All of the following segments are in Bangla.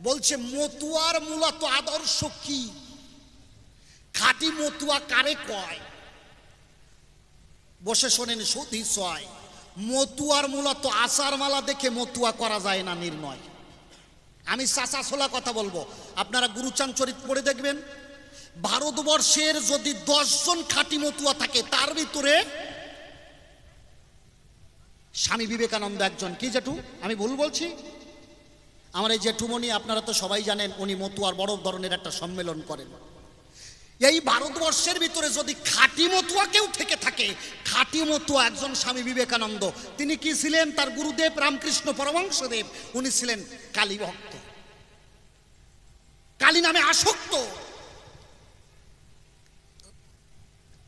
বলছে মতুয়ার মূলত আদর্শ কি, খাঁটি মতুয়া কারে কয়? বসে শোনেন সতী ছয়। মতুয়ার মূলত আচার মালা দেখে মতুয়া করা যায় না নির্ণয়। আমি চাচা ছোলা কথা বলবো, আপনারা গুরুচান চরিত পড়ে দেখবেন। ভারতবর্ষের যদি 10 জন খাঁটি মতুয়া থাকে, তার ভিতরে স্বামী বিবেকানন্দ একজন। কি জেঠু, আমি ভুল বলছি? আমার এই জেঠুমণি, আপনারা তো সবাই জানেন, উনি মতুয়ার বড় ধরনের একটা সম্মেলন করেন। এই ভারতবর্ষের ভিতরে যদি খাঁটি মতুয়া কেউ থেকে থাকে, খাঁটি মতুয়া একজন স্বামী বিবেকানন্দ। তিনি কি ছিলেন? তার গুরুদেব রামকৃষ্ণ পরমহংসদেব, উনি ছিলেন কালী ভক্ত, কালী নামে আসক্ত।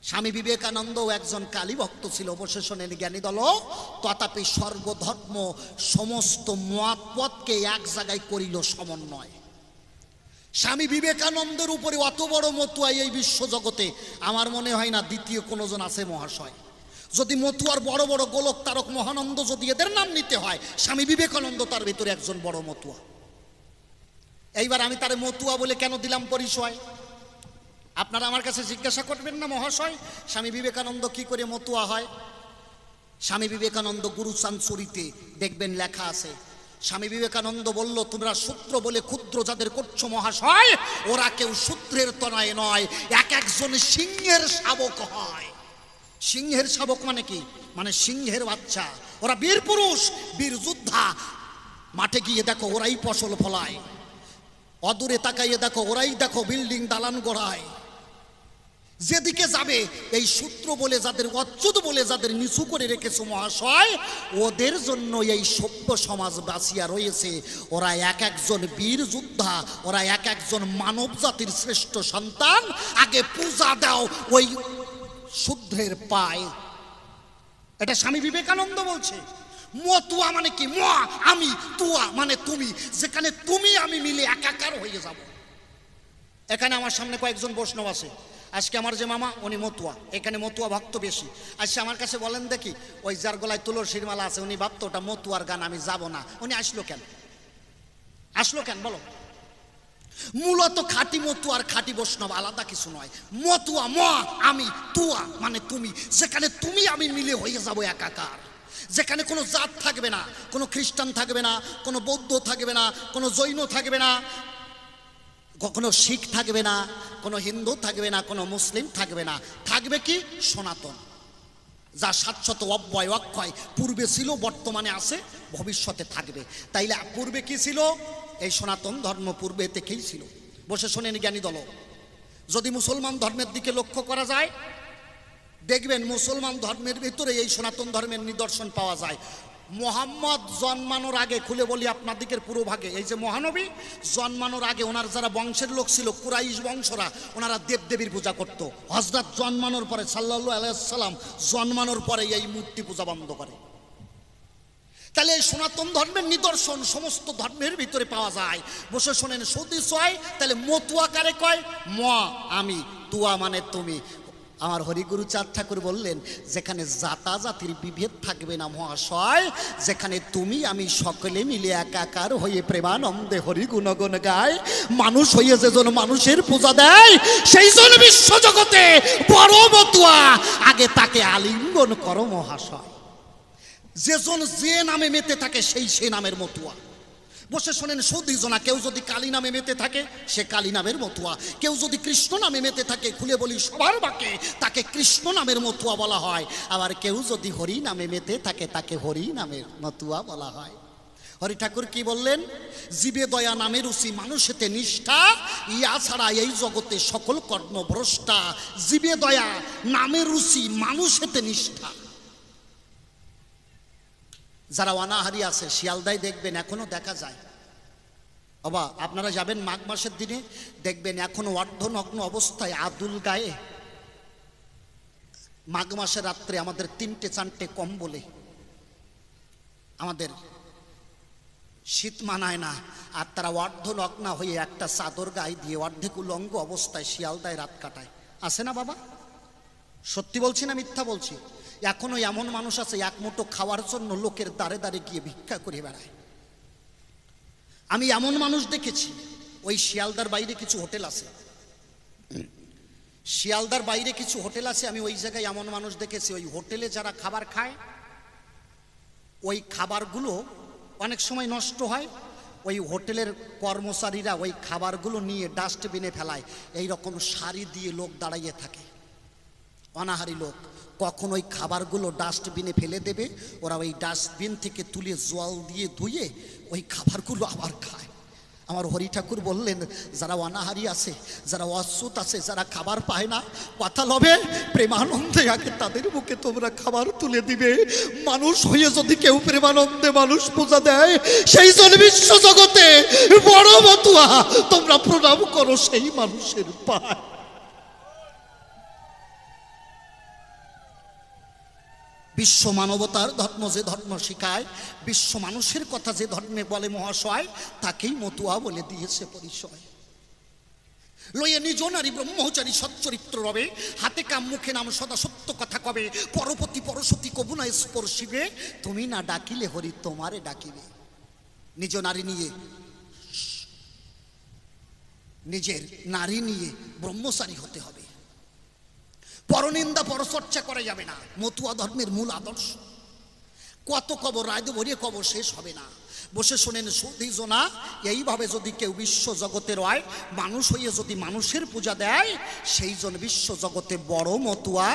স্বামী বিবেকানন্দ একজন কালী ভক্ত ছিল। বসে শোনেন জ্ঞানী দল, তথাপি সর্বধর্ম সমস্ত মতপথকে এক জায়গায় করিল সমন্বয়। স্বামী বিবেকানন্দের উপরে অত বড় মতুয়া এই বিশ্ব জগতে আমার মনে হয় না দ্বিতীয় কোনো জন আছে মহাশয়। যদি মতুয়ার বড় বড় গোলক তারক মহানন্দ যদি এদের নাম নিতে হয়, স্বামী বিবেকানন্দ তার ভিতরে একজন বড় মতুয়া। এইবার আমি তারে মতুয়া বলে কেন দিলাম পরিচয়? আপনারা আমার কাছে জিজ্ঞাসা করবেন না মহাশয়, স্বামী বিবেকানন্দ কি করে মতুয়া হয়? স্বামী বিবেকানন্দ গুরুচান চরিতে দেখবেন লেখা আছে। স্বামী বিবেকানন্দ বলল, তোমরা সূত্র বলে ক্ষুদ্র যাদের করছো মহাশয়, ওরা কেউ সূত্রের তনায় নয়, এক একজন সিংহের শাবক হয়। সিংহের শাবক মানে কি? মানে সিংহের বাচ্চা। ওরা বীর পুরুষ, বীর যোদ্ধা। মাঠে গিয়ে দেখো ওরাই ফসল ফলায়, অদূরে তাকাইয়ে দেখো ওরাই দেখো বিল্ডিং দালান গড়ায়। যেদিকে যাবে এই সূত্র বলে যাদের, অচ্যুত বলে যাদের নিচু করে রেখেছে মহাশয়, ওদের জন্য এই সভ্য সমাজ বাঁচিয়া রয়েছে। ওরা এক একজন বীর যোদ্ধা, ওরা এক একজন মানব জাতির শ্রেষ্ঠ সন্তান। আগে পূজা দাও ওই শূদ্রের পায়। এটা স্বামী বিবেকানন্দ বলছে। মতুয়া মানে কি? ম আমি, তুয়া মানে তুমি। যেখানে তুমি আমি মিলে একাকার হয়ে যাব। এখানে আমার সামনে কয়েকজন বৈষ্ণব আছে। আজকে আমার যে মামা, উনি মতুয়া, এখানে মতুয়া ভক্ত বেশি। আজকে আমার কাছে বলেন দেখি, ওই যার গলায় তুলসীর মালা আছে, উনি ভাবতো ওটা মতুয়ার গান, আমি যাব না। উনি আসলো কেন? আসলো কেন বলো? মূলত খাঁটি মতুয়া আর খাঁটি বৈষ্ণব আলাদা কিছু নয়। মতুয়া ম আমি, তুয়া মানে তুমি। যেখানে তুমি আমি মিলে হয়ে যাব একাকার। যেখানে কোনো জাত থাকবে না, কোনো খ্রিস্টান থাকবে না, কোনো বৌদ্ধ থাকবে না, কোনো জৈন থাকবে না, কোনো শিখ থাকবে না, কোনো হিন্দু থাকবে না, কোনো মুসলিম থাকবে না। থাকবে কি? সনাতন, যা শাশ্বত অব্যয় অক্ষয়, পূর্বে ছিল, বর্তমানে আছে, ভবিষ্যতে থাকবে। তাইলে পূর্বে কি ছিল? এই সনাতন ধর্ম পূর্বে থেকেই ছিল। বসে শোনেন জ্ঞানী দল, যদি মুসলমান ধর্মের দিকে লক্ষ্য করা যায়, দেখবেন মুসলমান ধর্মের ভিতরে এই সনাতন ধর্মের নিদর্শন পাওয়া যায়। মোহাম্মদ জন্মানোর আগে, খুলে বলি আপনাদিকের পুরো ভাগে, এই যে মহানবী জন্মানোর আগে ওনার যারা বংশের লোক ছিল, কুরাইশ বংশরা, ওনারা দেবদেবীর পূজা করত। হযরত জন্মানোর পরে, সাল্লাল্লাহু আলাইহি সাল্লাম জন্মানোর পরে এই মূর্তি পূজা বন্ধ করে। তাহলে এই সনাতন ধর্মের নিদর্শন সমস্ত ধর্মের ভিতরে পাওয়া যায়। বসে শোনেন সতী ছয়। তাহলে মতুয়া কারে কয়? ম আমি, তুয়া মানে তুমি। আমার হরিগুরু চাঁদ ঠাকুর বললেন, যেখানে জাতাজাতির বিভেদ থাকবে না মহাশয়, যেখানে তুমি আমি সকলে মিলে একাকার হয়ে প্রেমানন্দে হরি গুণগুণ গায়, মানুষ হয়ে যেজন মানুষের পূজা দেয়, সেই জন বিশ্ব জগতে বড় মতুয়া। আগে তাকে আলিঙ্গন করো মহাশয়। যেজন যে নামে মেতে থাকে সেই নামের মতুয়া। বসে শোনেন সৌদিজনা, কেউ যদি কালী নামে মেতে থাকে সে কালী নামের মতুয়া। কেউ যদি কৃষ্ণ নামে মেতে থাকে, খুলে বলি সবার বাকে, তাকে কৃষ্ণ নামের মতুয়া বলা হয়। আবার কেউ যদি হরি নামে মেতে থাকে, তাকে হরি নামের মতুয়া বলা হয়। হরি ঠাকুর কি বললেন? জীবে দয়া নামে রুচি, মানুষেতে নিষ্ঠা, ইয়া ছাড়া এই জগতে সকল কর্ম ভ্রষ্টা। জীবে দয়া নামে রুচি, মানুষেতে নিষ্ঠা। যারা অনাহারি আছে, শিয়ালদায় দেখবেন এখনো দেখা যায়। বাবা আপনারা যাবেন মাঘ মাসের দিনে, দেখবেন এখনো অর্ধনগ্ন অবস্থায় আদুল গায়ে, মাঘ মাসের রাত্রে আমাদের 3-4টে কম্বলে, আমাদের শীত মানায় না, আর তারা অর্ধনগ্না হয়ে একটা চাদর গায়ে দিয়ে অর্ধেক উলঙ্গ অবস্থায় শিয়ালদায় রাত কাটায়। আছে না বাবা? সত্যি বলছি না মিথ্যা বলছি? এখনো এমন মানুষ আছে এক মুঠো খাওয়ার জন্য লোকের দ্বারে দ্বারে গিয়ে ভিক্ষা করে বেড়ায়। আমি এমন মানুষ দেখেছি, ওই শিয়ালদার বাইরে কিছু হোটেল আছে, শিয়ালদার বাইরে কিছু হোটেল আছে, আমি ওই জায়গায় এমন মানুষ দেখেছি, ওই হোটেলে যারা খাবার খায় ওই খাবারগুলো অনেক সময় নষ্ট হয়, ওই হোটেলের কর্মচারীরা ওই খাবারগুলো নিয়ে ডাস্টবিনে ফেলায়। এই রকম সারি দিয়ে লোক দাঁড়াইয়ে থাকে, অনাহারী লোক। কখন ওই খাবারগুলো ডাস্টবিনে ফেলে দেবে, ওরা ওই ডাস্টবিন থেকে তুলে জল দিয়ে ধুয়ে ওই খাবারগুলো আবার খায়। আমার হরি ঠাকুর বললেন, যারা অনাহারী আছে, যারা অচ্যুত আছে, যারা খাবার পায় না, কথা লবে প্রেমানন্দে আগে তাদের মুখে তোমরা খাবার তুলে দিবে। মানুষ হয়ে যদি কেউ প্রেমানন্দে মানুষ পূজা দেয়, সেই জন্য বিশ্ব জগতে বড় মতুয়া তোমরা প্রণাম করো সেই মানুষের পায়। বিশ্ব মানবতার ধর্ম যে ধর্ম শিখায়, বিশ্ব মানুষের কথা যে ধর্মে বলে মহাশয়, তাকেই মতুয়া বলে দিয়েছে পরিচয়। লইয়ে নিজ নারী ব্রহ্মচারী সচ্চরিত্র রবে, হাতে কাম মুখে নাম সদা সত্য কথা কবে, পরপতি পরশতী কবু না স্পর্শিবে, তুমি না ডাকিলে হরি তোমারে ডাকিবে। নিজ নারী নিয়ে, নিজের নারী নিয়ে ব্রহ্মচারী হতে হবে, পরনিন্দা পরচর্চা করা যাবে না, মতুয়া ধর্মের মূল আদর্শ। কত কবর রায় ভরিয়ে কবর শেষ হবে না। বসে শোনেন সুধীজনা, এইভাবে যদি কেউ বিশ্ব জগতের হয়, মানুষ হয়ে যদি মানুষের পূজা দেয়, সেই জন্য বিশ্ব জগতে বড় মতুয়া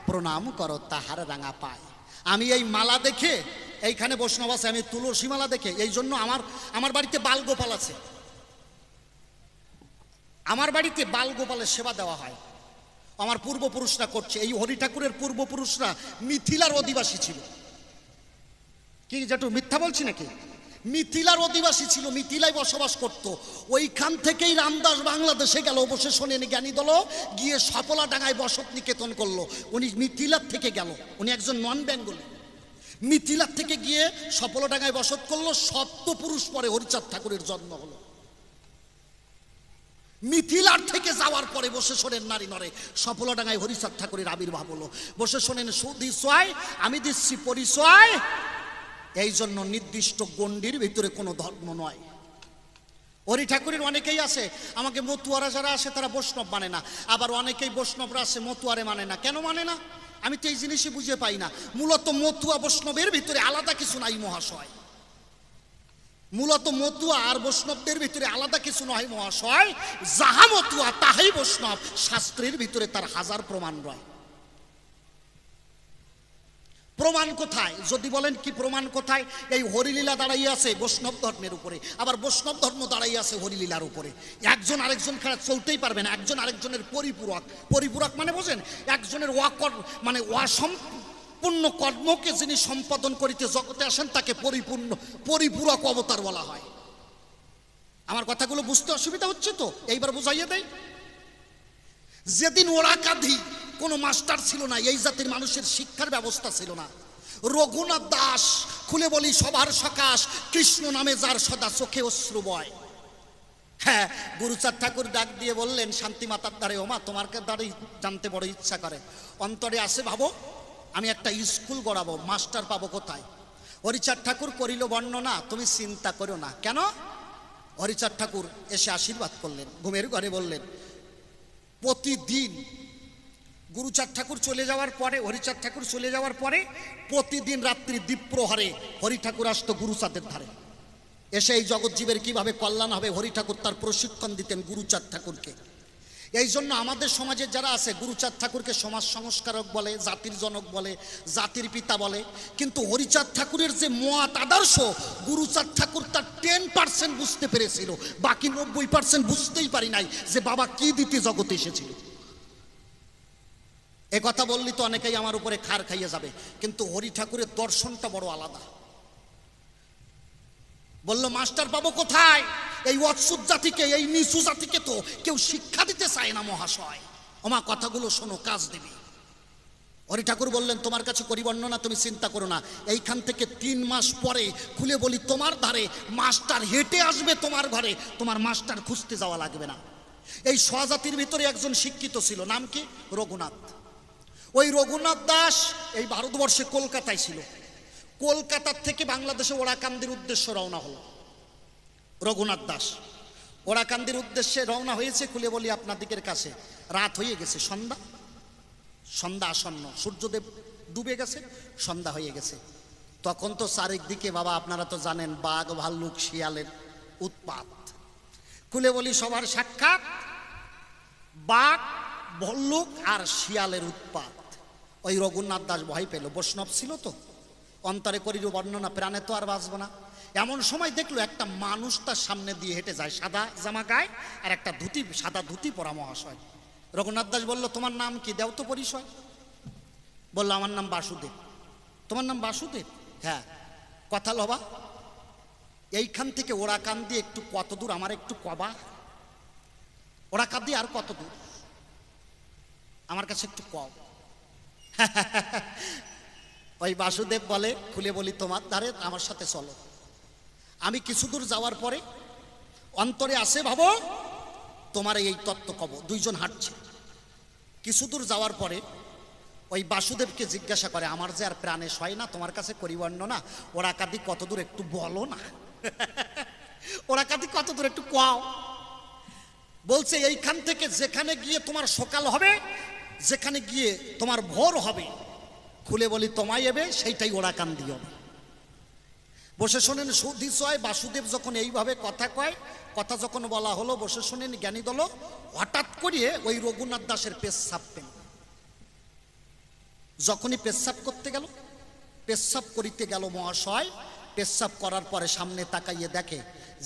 প্রণাম করো তাহার রাঙা পায়। আমি এই মালা দেখে, এইখানে বৈষ্ণব আছে, আমি তুলসী মালা দেখে, এই জন্য আমার বাড়িতে বালগোপাল আছে, আমার বাড়িতে বালগোপালের সেবা দেওয়া হয়। আমার পূর্বপুরুষরা করছে। এই হরি ঠাকুরের পূর্বপুরুষরা মিথিলার অধিবাসী ছিল। কি যেটু মিথ্যা বলছি নাকি? মিথিলার অধিবাসী ছিল, মিথিলায় বসবাস করত। ওইখান থেকেই রামদাস বাংলাদেশে গেল, বসে শোনেন জ্ঞানী দল, গিয়ে সপলা ডাঙায় বসত নিকেতন করলো। উনি মিথিলার থেকে গেল, উনি একজন নন বেঙ্গলি। মিথিলার থেকে গিয়ে সপলা ডাঙায় বসত করলো। সপ্তপুরুষ পরে হরিচাঁদ ঠাকুরের জন্ম হলো। মিথিলার থেকে যাওয়ার পরে বসে শোনেন নারী নরে সফলডাঙ্গায় হরিচাঁদ ঠাকুরের আবির্ভাব হলো। বসে শোনেন সুদিশয়, আমি দিচ্ছি পরিচয়। এই জন্য নির্দিষ্ট গণ্ডির ভিতরে কোনো ধর্ম নয়। হরি ঠাকুরের অনেকেই আছে, আমাকে মতুয়ারা যারা আসে তারা বৈষ্ণব মানে না, আবার অনেকেই বৈষ্ণবরা আসে মতুয়ারে মানে না। কেন মানে না? আমি তো এই জিনিসই বুঝে পাই না। মূলত মতুয়া বৈষ্ণবের ভিতরে আলাদা কিছু নাই মহাশয়। মূলত মতুয়া আর বৈষ্ণবদের ভিতরে আলাদা কিছু নয় মহাশয়। যাহা মতুয়া তাহাই বৈষ্ণব, শাস্ত্রের ভিতরে তার হাজার প্রমাণ রয়। প্রমাণ কোথায়? যদি বলেন কি প্রমাণ কোথায়? এই হরিলীলা দাঁড়াই আছে বৈষ্ণব ধর্মের উপরে, আবার বৈষ্ণব ধর্ম দাঁড়াই আছে হরিলীলার উপরে। একজন আরেকজন খেলা চলতেই পারবে না। একজন আরেকজনের পরিপূরক। পরিপূরক মানে বোঝেন, একজনের মানে পূর্ণ কর্মকে যিনি সম্পাদন করিতে জগতে আসেন তাকে পরিপূরক অবতার বলা হয়। আমার কথাগুলো বুঝতে অসুবিধা হচ্ছে তো? এইবার বুঝাইয়ে দেয়। যেদিন ওরা কাঁধি কোনো মাস্টার ছিল না, এই জাতির মানুষের শিক্ষার ব্যবস্থা ছিল না। রঘুনাথ দাস, খুলে বলি সবার সকাশ, কৃষ্ণ নামে যার সদা চোখে অশ্রু বয়। হ্যাঁ, গুরুচাঁদ ঠাকুর ডাক দিয়ে বললেন শান্তি মাতার দ্বারে, ওমা তোমার দ্বারে জানতে বড় ইচ্ছা করে, অন্তরে আসে ভাবো আমি একটা স্কুল গড়াবো, মাস্টার পাবো কোথায়? হরিচাঁদ ঠাকুর করিল বর্ণনা, তুমি চিন্তা করো না। কেন? হরিচাঁদ ঠাকুর এসে আশীর্বাদ করলেন, ঘুমের ঘরে বললেন। প্রতিদিন গুরুচাঁদ ঠাকুর চলে যাওয়ার পরে, হরিচাঁদ ঠাকুর চলে যাওয়ার পরে প্রতিদিন রাত্রি দ্বীপ্রহরে হরি ঠাকুর আসতো গুরুচাঁদের ধারে। এসে এই জগৎজীবের কিভাবে কল্যাণ হবে হরি ঠাকুর তার প্রশিক্ষণ দিতেন গুরুচাঁদ ঠাকুরকে। এই জন্য আমাদের সমাজে যারা আছে গুরুচাঁদ ঠাকুরকে সমাজ সংস্কারক বলে, জাতির জনক বলে, জাতির পিতা বলে। কিন্তু হরিচাঁদ ঠাকুরের যে মত আদর্শ, গুরুচাঁদ ঠাকুর তার 10% বুঝতে পেরেছিল, বাকি 90% বুঝতেই পারি নাই যে বাবা কি দিতে জগতে এসেছিল। এ কথা বললি তো অনেকেই আমার উপরে খার খাইয়ে যাবে, কিন্তু হরি ঠাকুরের দর্শনটা বড় আলাদা। বলল মাস্টার পাবো কোথায়? এই অচ্যুত জাতিকে, এই নিচু জাতিকে তো কেউ শিক্ষা দিতে চায় না মহাশয়। ওমা কথাগুলো শোনো, কাজ দেবে। হরি ঠাকুর বললেন তোমার কাছে করি বর্ণনা, তুমি চিন্তা করো না। এইখান থেকে 3 মাস পরে খুলে বলি তোমার ধারে মাস্টার হেঁটে আসবে তোমার ঘরে, তোমার মাস্টার খুঁজতে যাওয়া লাগবে না। এই স্বজাতির ভিতরে একজন শিক্ষিত ছিল, নাম কি? রঘুনাথ। ওই রঘুনাথ দাস এই ভারতবর্ষে কলকাতায় ছিল। কলকাতার থেকে বাংলাদেশে ওরাকান্দির উদ্দেশ্য রওনা হলো। রঘুনাথ দাস ওরাকান্দির উদ্দেশ্যে রওনা হয়েছে। খুলে বলি আপনাদিকের কাছে রাত হয়ে গেছে, সন্ধ্যা আসন্ন, সূর্যদেব ডুবে গেছে, সন্ধ্যা হয়ে গেছে। তখন তো চারিদিকে বাবা আপনারা তো জানেন বাঘ ভাল্লুক শিয়ালের উৎপাত। খুলে বলি সবার সাক্ষাৎ, বাঘ ভল্লুক আর শিয়ালের উৎপাত। ওই রঘুনাথ দাস ভয় পেল, বৈষ্ণব ছিল তো, অন্তরে করিল বর্ণনা, প্রাণে তো আর বাঁচব না। এমন সময় দেখলো একটা মানুষ তার সামনে দিয়ে হেঁটে যায়, সাদা জামা গায়ে আর একটা ধুতি, সাদা ধুতি পরা মহাশয়। রঘুনাথ দাস বলল, তোমার নাম কি, দেও তো পরিচয়। বললো, আমার নাম বাসুদেব। তোমার নাম বাসুদেব? হ্যাঁ। কথা লবা, এইখান থেকে ওরাকান্দি একটু কত দূর, আমার একটু কবা। ওরাকান্দি আর কত দূর আমার কাছে একটু কও। ওই বাসুদেব বলে, খুলে বলি তোমার ধারে আমার সাথে চলো। আমি কিছু দূর যাওয়ার পরে অন্তরে আসে ভাবো তোমার এই তত্ত্ব কব। দুইজন হাঁটছে, কিছু দূর যাওয়ার পরে ওই বাসুদেবকে জিজ্ঞাসা করে, আমার যে আর প্রাণে সয় না, তোমার কাছে করি বর্ণনা, ওরাকান্দি কত দূর একটু বলো না। ওরাকান্দি কত দূর একটু কও। বলছে, এইখান থেকে যেখানে গিয়ে তোমার সকাল হবে, যেখানে গিয়ে তোমার ভোর হবে, খুলে বলি তোমায় এবে সেইটাই ওরাকান্দি হবে। বসে শোনেন সুধিসয়। বাসুদেব যখন এইভাবে কথা কয়, কথা যখন বলা হলো, বসে শোনেন জ্ঞানী দল, হঠাৎ করিয়ে ওই রঘুনাথ দাসের পেচ্ছাপ পেল। যখনই পেচ্ছাপ করতে গেল, পেচ্ছাপ করিতে গেল মহাশয়, পেচ্ছাপ করার পরে সামনে তাকাইয়ে দেখে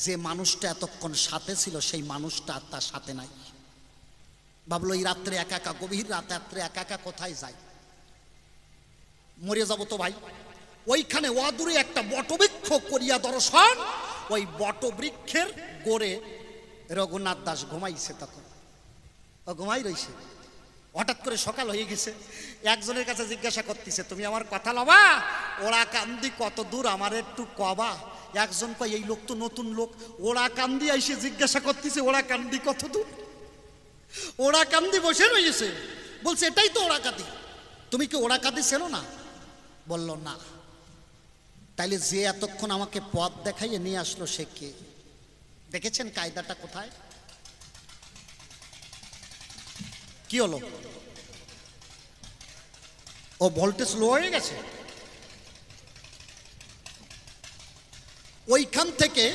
যে মানুষটা এতক্ষণ সাথে ছিল, সেই মানুষটা আর তার সাথে নাই। ভাবলো এই রাত্রে একা একা, গভীর রাত্রে একা একা কোথায় যায়, মরে যাবো তো ভাই। ওইখানে অদূরে একটা বটবৃক্ষ করিয়া দর্শন, ওই বটবৃক্ষের গোড়ে রঘুনাথ দাস ঘুমাইছে। তখন ও ঘুমাই রইছে। হঠাৎ করে সকাল হয়ে গেছে। একজনের কাছে জিজ্ঞাসা করতেছে, তুমি আমার কথা লবা, ওরাকান্দি কত দূর আমার একটু কবা। একজন কয়, এই লোক তো নতুন লোক, ওরাকান্দি আইসে জিজ্ঞাসা করতেছে ওরাকান্দি কত দূর। ওরাকান্দি বসে রয়েছে, বলছে এটাই তো ওরাকান্দি, তুমি কি ওরাকান্দি ছিল না? বলল না। তাইলে যে এতক্ষণ আমাকে পথ দেখাইয়ে নিয়ে আসলো সে কে? দেখেছেন কায়দাটা কোথায়? কি হলো? ও ভোল্টেজ লো হয়ে গেছে। ওইখান থেকে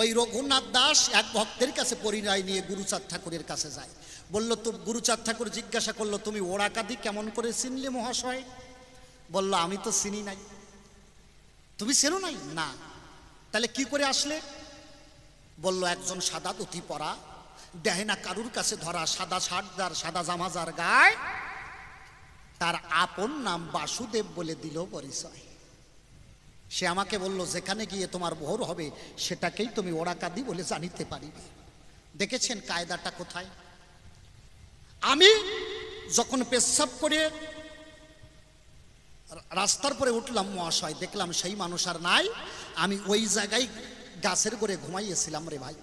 ওই রঘুনাথ দাস এক ভক্তের কাছে পরিচয় নিয়ে গুরুচাঁদ ঠাকুরের কাছে যায়। বললো, তো গুরুচাঁদ ঠাকুর জিজ্ঞাসা করলো, তুমি ওরাকান্দি কেমন করে চিনলে মহাশয়? বললো, আমি তো চিনি নাই। তুমি চেনো নাই? না। তাহলে কি করে আসলে? বললো, একজন সাদা ধুতি পরা, দেহে না কারুর কাছে ধরা, সাদা শার্টদার, সাদা জামাজার গায়ে, তার আপন নাম বাসুদেব বলে দিল পরিচয়। সে আমাকে বলল, যেখানে গিয়ে তোমার ভোর হবে সেটাকেই তুমি ওরাকান্দি বলে জানিতে পারিবে। দেখেছেন কায়দাটা কোথায়? আমি যখন পেচ্ছাপ করে রাস্তার পরে উঠলাম মহাশয়, দেখলাম সেই মানুষ আর নাই। আমি ওই জায়গায় গাছের গোড়ে ঘুমাইয়েছিলাম রে ভাই।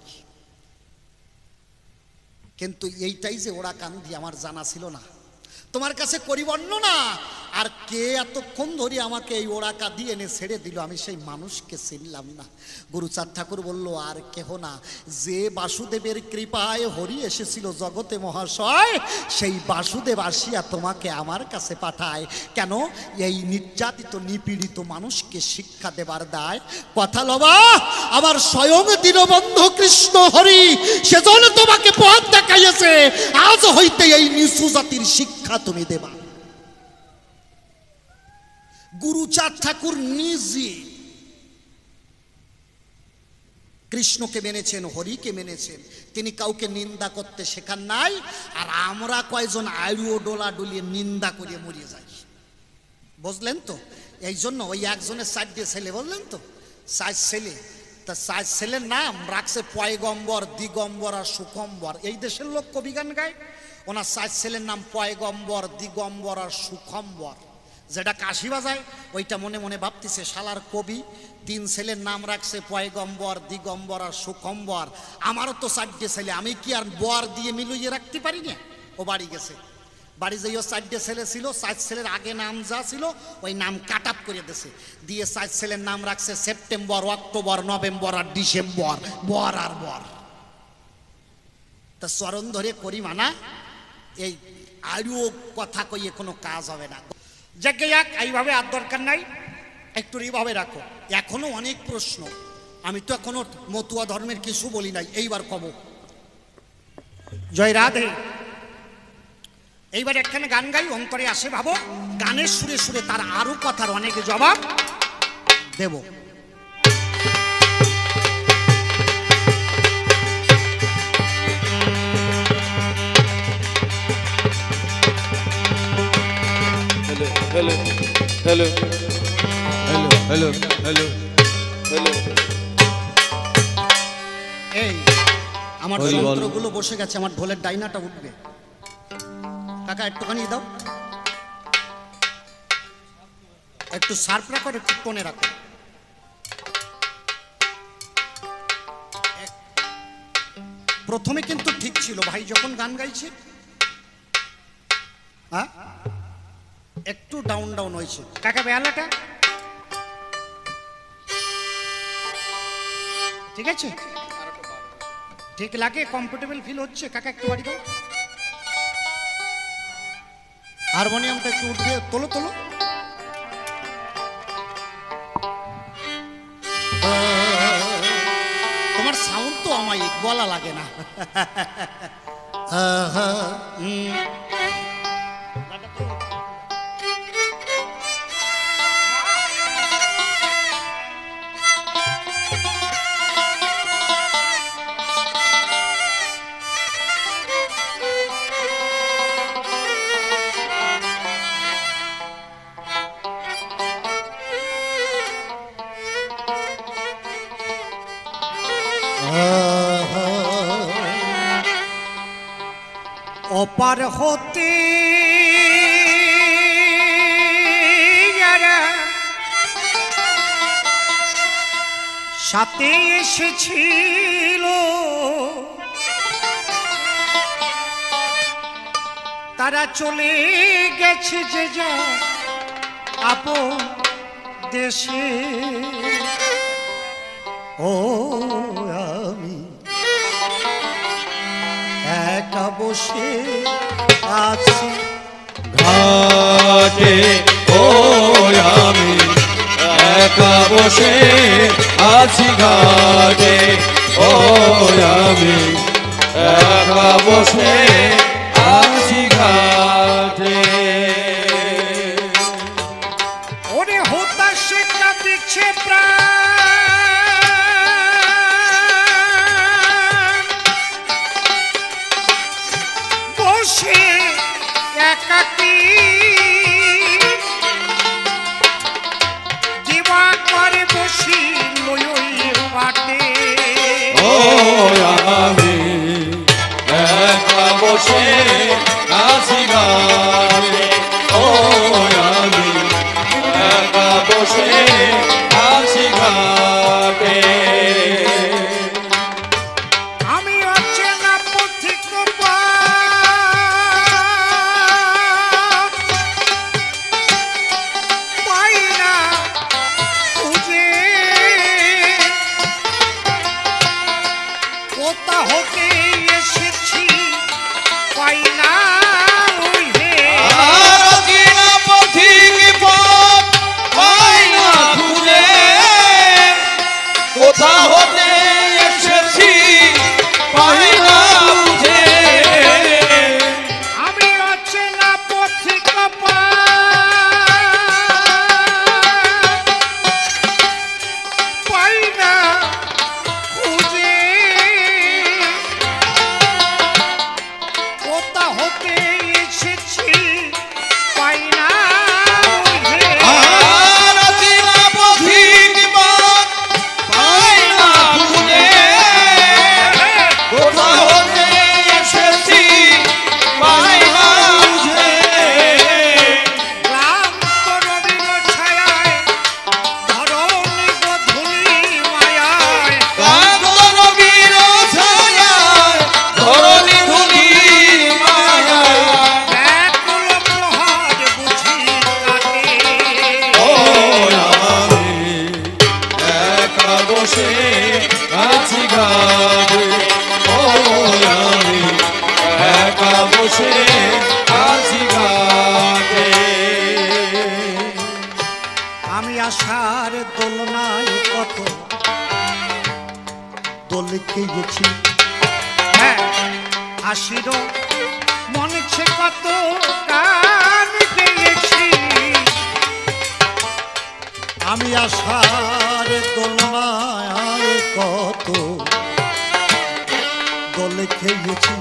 কিন্তু এইটাই যে ওরাকান্দি আমার জানা ছিল না। তোমার কাছে করি বর্ণনা, আর কে এতক্ষণ ধরে আমাকে এই ওরাকান্দি এনে ছেড়ে দিল, আমি সেই মানুষকে চিনলাম না। গুরুচাঁদ ঠাকুর বলল, আর কেহ না, যে বাসুদেবের কৃপায় হরি এসেছিল জগতে মহাশয়, সেই বাসুদেব আসিয়া তোমাকে আমার কাছে পাঠায়। কেন? এই নির্যাতিত নিপীড়িত মানুষকে শিক্ষা দেবার দায়। কথা লবা, আমার স্বয়ং দীনবন্ধু কৃষ্ণ হরি সেজন্য তোমাকে পথ দেখাইয়েছে, আজ হইতে এই নিচু জাতির শিক্ষা তুমি দেবা। গুরুচাঁদ ঠাকুর নিজে কৃষ্ণকে মেনেছেন, হরিকে মেনেছেন, তিনি কাউকে নিন্দা করতে শেখান নাই। আর আমরা কয়জন আয়ুও ডোলা ডুলিয়ে নিন্দা করে মরিয়ে যাই, বুঝলেন তো? এই জন্য ওই একজনের 4টে ছেলে, বললেন তো 4 ছেলে, তা 4 ছেলের নাম রাখছে পয়গম্বর, দিগম্বর আর সুখম্বর। এই দেশের লোক কবি গান গায়, ওনার 4 ছেলের নাম পয়গম্বর, দিগম্বর আর সুখম্বর। যেটা কাশি বাজায় ওইটা মনে মনে ভাবতেছে শালার কবি 3 ছেলের নাম রাখছে পয়গম্বর, দিগম্বর আর সুখম্বর। আমারও তো 4টে ছেলে, আমি কি আর বর দিয়ে মিলিয়ে রাখতে পারি না? ও বাড়ি গেছে, বাড়ি যাইও 4টে ছেলে ছিল, 4 ছেলের আগে নাম যা ছিল ওই নাম কাট আপ করে দিয়েছে, দিয়ে 4 ছেলের নাম রাখছে সেপ্টেম্বর, অক্টোবর, নভেম্বর আর ডিসেম্বর, বর আর বর। তা চরণ ধরে করি মানা, এই আরও কথা কইয়ে কোনো কাজ হবে না। যাকে যাক, এইভাবে আর দরকার নাই, একটু এইভাবে রাখো। এখনো অনেক প্রশ্ন, আমি তো এখনো মতুয়া ধর্মের কিছু বলি নাই, এইবার কব। জয় রাধে। এইবার একখানে গান গাই, অন্তরে আসে ভাবো, গানের সুরে সুরে তার আরো কথার অনেক জবাব দেব। Hello, hello, hello, hello, hello, hello. এই আমার যন্ত্রগুলো বসে গেছে, আমার ঢোলের ডাইনাটা উঠবে। কাকা একটুখানি দাও, একটু শার্প রাখো, একটু টোনে রাখো। প্রথমে কিন্তু ঠিক ছিল ভাই যখন গান গাইছে, হ্যাঁ একটু ডাউন ডাউন হয়েছে। কাকা বেহালাটা ঠিক আছে, ঠিক লাগে, কমফোর্টেবল ফিল হচ্ছে। কাকা একটু বাড়ি দাও, হারমোনিয়ামটা একটু উঠবে, তোলো তোলো। তোমার সাউন্ড তো আমায় বলা লাগে না। ওপার হতে সাথে এসেছিল, তারা চলে গেছে যে যা আপন দেশে। ও আমি একা বসে আছি ঘাটে, ও আমি একা বসে আছি ঘাটে, ও আমি একা বসে আছি ঘাটে। ওরে হতাশে কাঁদিছে প্রাণ, বসে একাকী দিবা করে বসি লই পাটে। ও আমি একা বসে আছি ঘাটে, ও আমি একা বসে আছি ঘাটে। আমি অচেনা পথিক পাই না খুঁজে, কোথা হতে এসেছি পাই না হে। কোথা হতে এসেছি পাই না বুঝে, আমি অচেনা পথিক পাই না খুঁজে, কোথা হতে গেছি। হ্যাঁ, হাসির মনেছে কত গান গেয়েছি, আমি আশার দোলনায় কত দোলে খেয়েছি।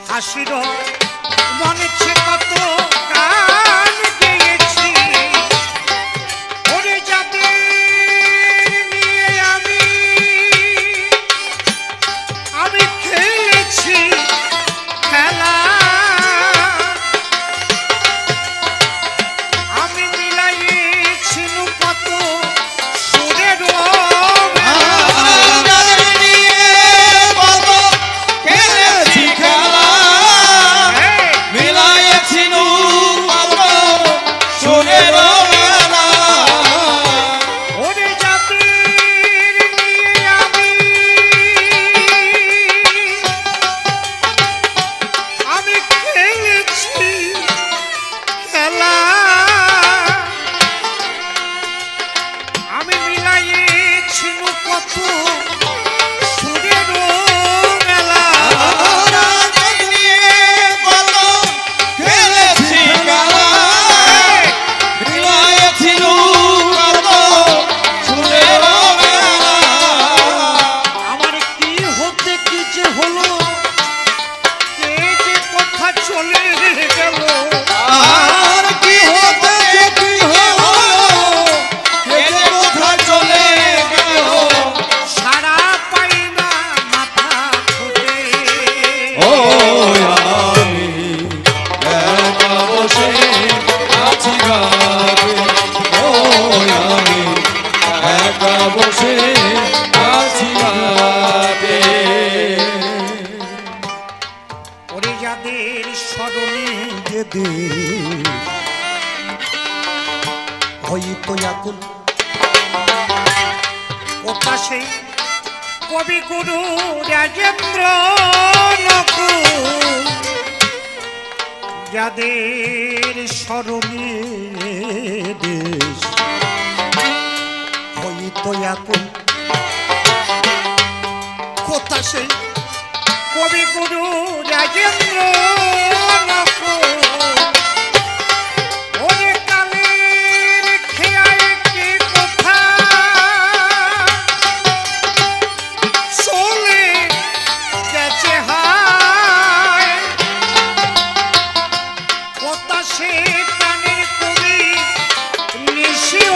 হাসির মনেছে কত গান গেয়েছি, ওরে যাদের নিয়ে আমি খেলেছি খেলা, আমি মিলাইছি কত সুরের হইতো আকুল কথা সেই কবিগুরু রাজেন্দ্র নকুল, যাদের স্মরণে দেশ হইতো আকুল কথা সেই কবিগুরু রাজেন্দ্র নকুল, ওরে কালের খেয়ায় কে কথা চলে গেছে হায়, কথা সে প্রাণের কবি নিশিও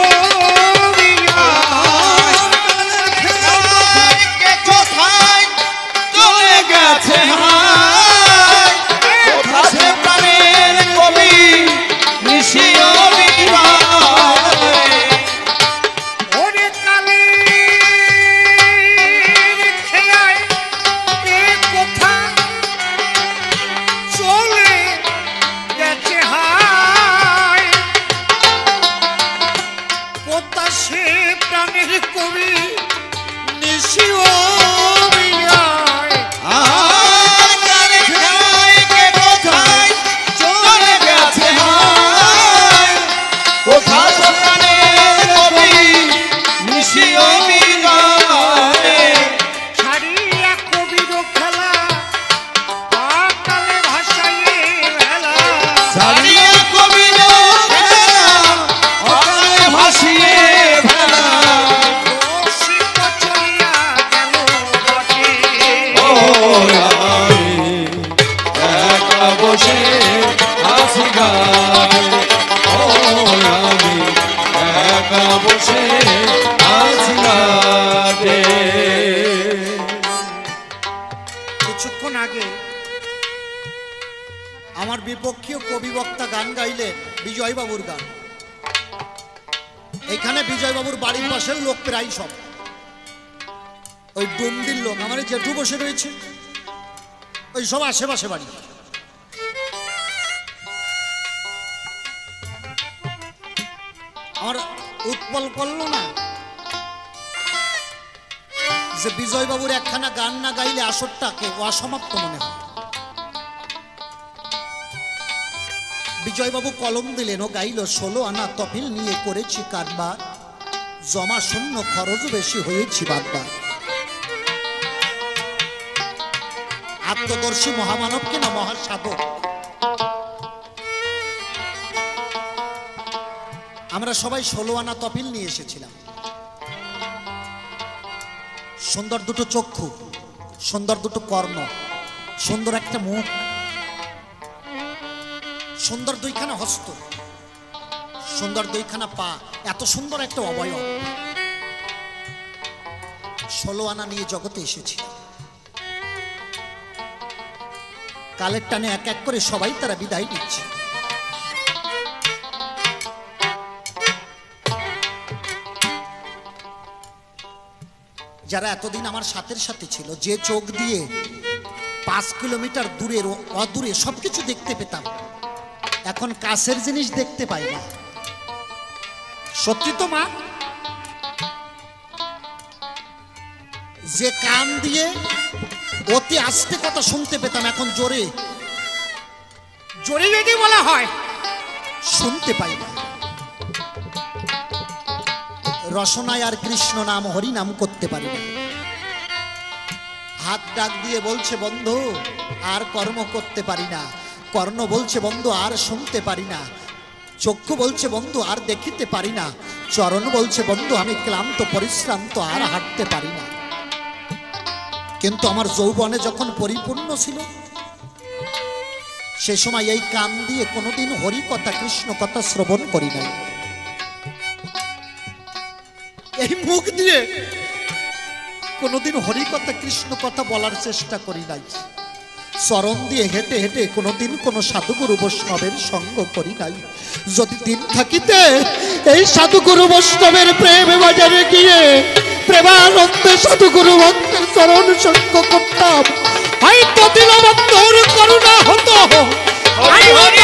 কিছুক্ষণ আগে আমার বিপক্ষীয় কবি বক্তা গান গাইলেন বিজয়বাবুর গান। এখানে বিজয়বাবুর বাড়ির পাশের লোক প্রায় সব ওই ডুমদির লোক, আমার জেঠু বসে রয়েছে, ওই সব আশেপাশে বাড়ি। আমার উৎপল করলো না যে বিজয়বাবুর একখানা গান না গাইলে আসরটাকে অসমাপ্ত মনে হয়। বিজয়বাবু কলম দিলেন, ও গাইল 16 আনা তফিল নিয়ে করেছি কারবার, জমা শূন্য খরচ বেশি হয়েছি বারবার। আত্মদর্শী মহামানব কিনা মহাসাধক। আমরা সবাই 16 আনা তপিল নিয়ে এসেছিলাম। সুন্দর দুটো চক্ষু, সুন্দর দুটো কর্ণ, সুন্দর একটা মুখ, সুন্দর দুইখানা হস্ত, সুন্দর দুইখানা পা, এত সুন্দর একটা অবয়ব। 16 আনা নিয়ে জগতে এসেছি। কালের টানে এক এক করে সবাই তারা বিদায় নিচ্ছে। যারা এতদিন আমার সাথে সাথে ছিল, যে চোখ দিয়ে 5 কিলোমিটার দূরের অদূরে সবকিছু দেখতে পেতাম, এখন কাছের জিনিস দেখতে পাই না। সত্যি তো মা? যে কান দিয়ে অতি আস্তে কথা শুনতে পেতাম, এখন জোরে জোরে যদি বলা হয় শুনতে পাই না। রসনায় আর কৃষ্ণ নাম হরি নাম করতে পারি না। হাত ডাক দিয়ে বলছে বন্ধু আর কর্ম করতে পারি না, কর্ণ বলছে বন্ধু আর শুনতে পারি না, চক্ষু বলছে বন্ধু আর দেখিতে পারি না, চরণ বলছে বন্ধু আমি ক্লান্ত পরিশ্রান্ত আর হাঁটতে পারি না। কিন্তু আমার যৌবনে যখন পরিপূর্ণ ছিল, সে সময় এই কান দিয়ে কোনোদিন হরি কথা কৃষ্ণ কথা শ্রবণ করি নাই। এই মুখ দিয়ে কোনোদিন হরি কথা কৃষ্ণ কথা বলার চেষ্টা করি নাই। চরণ দিয়ে হেঁটে হেঁটে কোনোদিন কোনো সাধুগুরু বৈষ্ণবের সঙ্গ করি নাই। যদি দিন থাকিতে এই সাধুগুরু বৈষ্ণবের প্রেম বাজারে গিয়ে প্রেমানন্দে সাধুগুরু ভক্তের চরণ সঙ্গ করতাম, হয়তো দীনবন্ধুর করুণা হতো। হরি হরি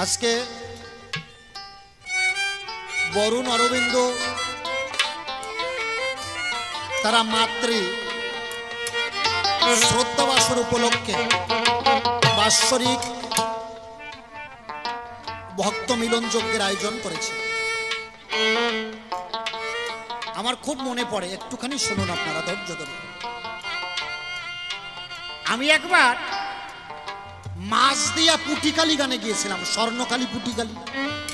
আজকে বরুণ অরবিন্দ তারা মাতৃ শ্রদ্ধাবাসর উপলক্ষে বাৎসরিক ভক্ত মিলন যজ্ঞের আয়োজন করেছে। আমার খুব মনে পড়ে, একটুখানি শুনুন আপনারা ধৈর্য ধরে। আমি একবার মাছদিয়া পুটিকালি গানে গিয়েছিলাম, স্বর্ণকালী পুটিকালি,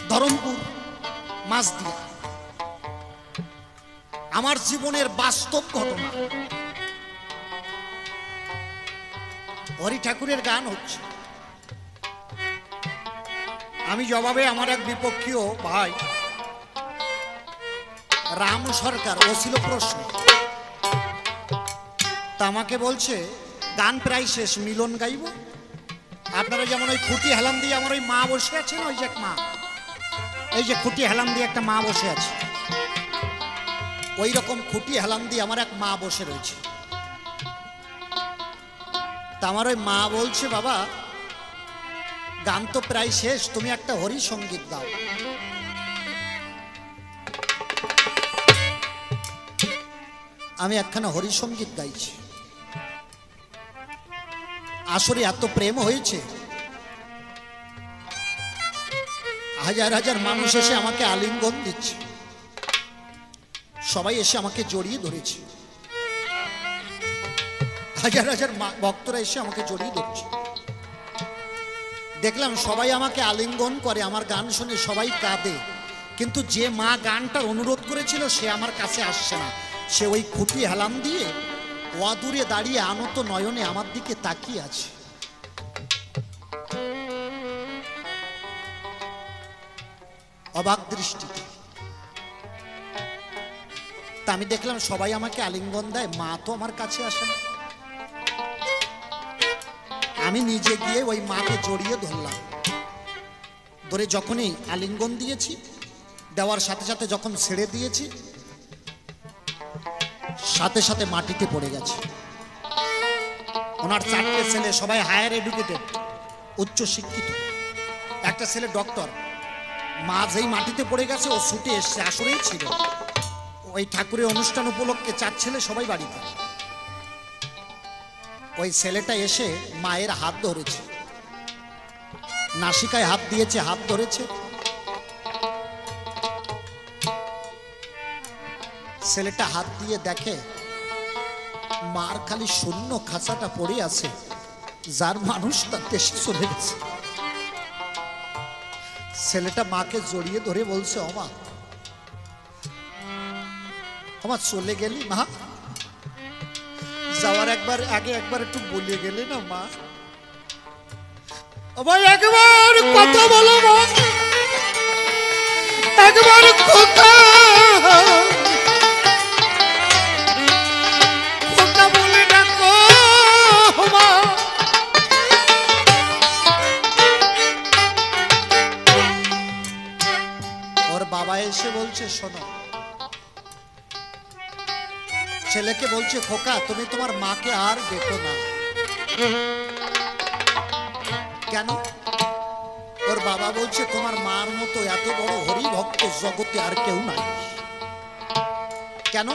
ধরমপুর মাছদিয়া। আমার জীবনের বাস্তব ঘটনা। হরি ঠাকুরের গান হচ্ছে, আমি জবাবে আমার এক বিপক্ষীয় ভাই রাম সরকার, ও ছিল প্রশ্ন, তা আমাকে বলছে গান প্রায় শেষ, মিলন গাইব। আপনারা যেমন ওই খুঁটি হেলাম দিয়ে আমার ওই মা বসে আছেন, ওই যে এক মা, এই যে খুঁটি হেলাম দিয়ে একটা মা বসে আছে, ওই রকম খুঁটি হেলাম দিয়ে আমার এক মা বসে রয়েছে। তা আমার ওই মা বলছে বাবা গান তো প্রায় শেষ, তুমি একটা হরি সঙ্গীত দাও। আমি একখানা হরি সঙ্গীত গাইছি। আসরে এত প্রেম হয়েছে, হাজার হাজার মানুষ এসে আমাকে আলিঙ্গন দিচ্ছে, সবাই এসে আমাকে জড়িয়ে ধরেছে, হাজার হাজার ভক্তরা এসে আমাকে জড়িয়ে ধরছে। দেখলাম সবাই আমাকে আলিঙ্গন করে, আমার গান শুনে সবাই কাঁদে, কিন্তু যে মা গানটার অনুরোধ করেছিল সে আমার কাছে আসছে না। সে ওই খুঁটি হেলাম দিয়ে অদূরে দাঁড়িয়ে আনত নয়নে আমার দিকে তাকিয়ে আছে। অবাক দৃষ্টিতে। তা আমি দেখলাম সবাই আমাকে আলিঙ্গন দেয়, মা তো আমার কাছে আসে না। আমি নিজে গিয়ে ওই মাকে জড়িয়ে ধরলাম, ধরে যখনই আলিঙ্গন দিয়েছি, দেওয়ার সাথে সাথে যখন ছেড়ে দিয়েছি, সাথে সাথে মাটিতে পড়ে গেছে। ওনার 4টে ছেলে, সবাই হায়ার এডুকেটেড, উচ্চ শিক্ষিত, একটা ছেলে ডক্টর, মা যেই মাটিতে পড়ে গেছে ও ছুটে এসছে, আসলেই ছিল ওই ঠাকুরের অনুষ্ঠান উপলক্ষে 4 ছেলে সবাই বাড়িতে। ওই ছেলেটা এসে মায়ের হাত ধরেছে, নাসিকায় হাত দিয়েছে, হাত ধরেছে। ছেলেটা হাত দিয়ে দেখে মার খালি শূন্য খাঁচাটা পড়ে আছে, যার মানুষ তার দেশে চলে গেছে। ছেলেটা মাকে জড়িয়ে ধরে বলছে, ওমা আমার চলে গেলি মা, যাওয়ার একবার আগে একবার একটু বলে গেলে না মা, আমার একবার কথা বলো মা, একবার কথা বলে ডাকো মা। ওর বাবা এসে বলছে, শোনো, ছেলেকে বলছে, খোকা তুমি তোমার মাকে আর দেখো না। কেন? ওর বাবা বলছে, তোমার মার মতো এত বড় হরি ভক্ত জগতে আর কেউ নাই। কেন?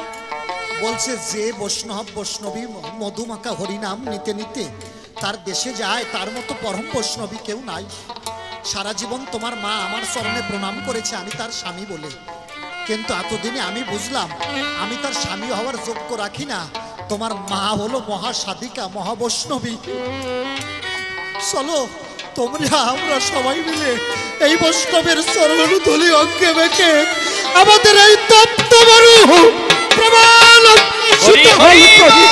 বলছে, যে বৈষ্ণব বৈষ্ণবী মধুমাখা হরিনাম নিতে নিতে তার দেশে যায়, তার মতো পরম বৈষ্ণবী কেউ নাই। সারা জীবন তোমার মা আমার চরণে প্রণাম করেছে আমি তার স্বামী বলে, কিন্তু এতদিনে আমি বুঝলাম আমি তার স্বামী হওয়ার যোগ্য রাখি না। তোমার মা হলো মহাসাধিকা, মহাবৈষ্ণবী। চলো তোমরা আমরা সবাই মিলে এই বৈষ্ণবের চরণ ধুলি অঙ্গে মেখে আমাদের এই তপ্ত মরু প্রমাণ শীতল করি।